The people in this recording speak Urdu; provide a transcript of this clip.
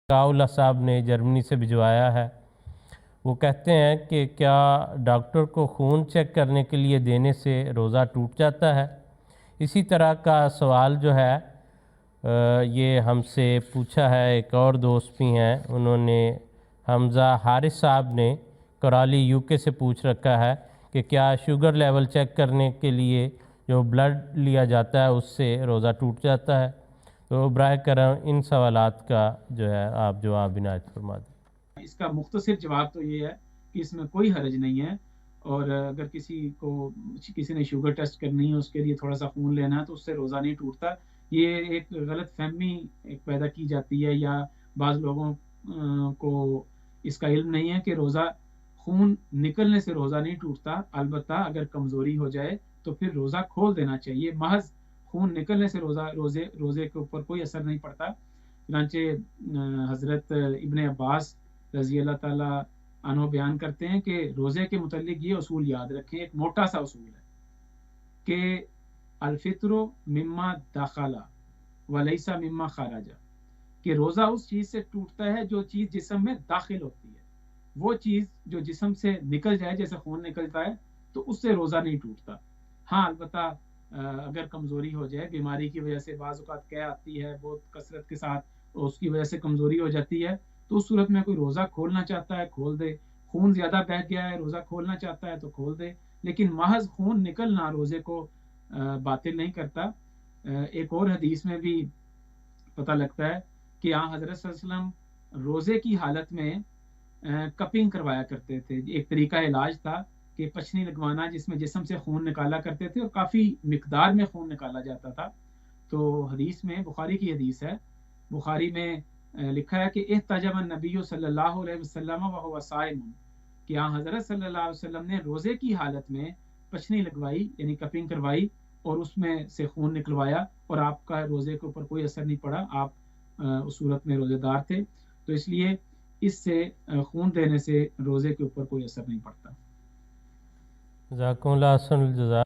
اللہ صاحب نے جرمنی سے بھجوایا ہے۔ وہ کہتے ہیں کہ کیا ڈاکٹر کو خون چیک کرنے کے لیے دینے سے روزہ ٹوٹ جاتا ہے؟ اسی طرح کا سوال جو ہے یہ ہم سے پوچھا ہے ایک اور دوست بھی ہیں، انہوں نے حمزہ حارث صاحب نے کرالی یو کے سے پوچھ رکھا ہے کہ کیا شوگر لیول چیک کرنے کے لیے جو بلڈ لیا جاتا ہے اس سے روزہ ٹوٹ جاتا ہے؟ تو براہ کرم ان سوالات کا جو ہے آپ جواب عنایت فرما دیں۔ اس کا مختصر جواب تو یہ ہے کہ اس میں کوئی حرج نہیں ہے، اور اگر کسی نے شوگر ٹیسٹ کرنی ہے، اس کے لیے تھوڑا سا خون لینا ہے تو اس سے روزہ نہیں ٹوٹتا۔ یہ ایک غلط فہمی پیدا کی جاتی ہے، یا بعض لوگوں کو اس کا علم نہیں ہے کہ خون نکلنے سے روزہ نہیں ٹوٹتا۔ البتہ اگر کمزوری ہو جائے تو پھر روزہ کھول دینا چاہیے۔ محض خون نکلنے سے روزے کے اوپر کوئی اثر نہیں پڑتا۔ چنانچہ حضرت ابن عباس رضی اللہ تعالیٰ عنہ بیان کرتے ہیں کہ روزے کے متعلق یہ اصول یاد رکھیں، ایک موٹا سا اصول ہے کہ الفطر مما داخلہ ولیسا مما خارجہ، کہ روزہ اس چیز سے ٹوٹتا ہے جو چیز جسم میں داخل ہوتی ہے۔ وہ چیز جو جسم سے نکل جائے، جیسے خون نکلتا ہے، تو اس سے روزہ نہیں ٹوٹتا۔ ہاں البتہ اگر کمزوری ہو جائے، بیماری کی وجہ سے بعض اوقات کیا آتی ہے بہت کثرت کے ساتھ، اس کی وجہ سے کمزوری ہو جاتی ہے، تو اس صورت میں کوئی روزہ کھولنا چاہتا ہے کھول دے۔ خون زیادہ بہہ گیا ہے، روزہ کھولنا چاہتا ہے تو کھول دے، لیکن محض خون نکلنا روزے کو باطل نہیں کرتا۔ ایک اور حدیث میں بھی پتہ لگتا ہے کہ حضرت صلی اللہ علیہ وسلم روزے کی حالت میں کپنگ کروایا کرتے تھے۔ ایک طریقہ علاج تھا کہ پچھنی لگوانا، جس میں جسم سے خون نکالا کرتے تھے، اور کافی مقدار میں خون نکالا جاتا تھا۔ تو حدیث میں، بخاری کی حدیث ہے، بخاری میں لکھا ہے کہ احتجم النبی صلی اللہ علیہ وسلم وهو صائم، کہ حضرت صلی اللہ علیہ وسلم نے روزے کی حالت میں پچھنی لگوائی، یعنی کپنگ کروائی، اور اس میں سے خون نکلوایا، اور آپ کا روزے کے اوپر کوئی اثر نہیں پڑا، آپ اس صورت میں روزے دار تھے۔ تو اس لیے اس سے خون دینے سے روزے کے اوپر کوئی اثر نہیں پڑتا۔ جزاکم اللہ احسن الجزا۔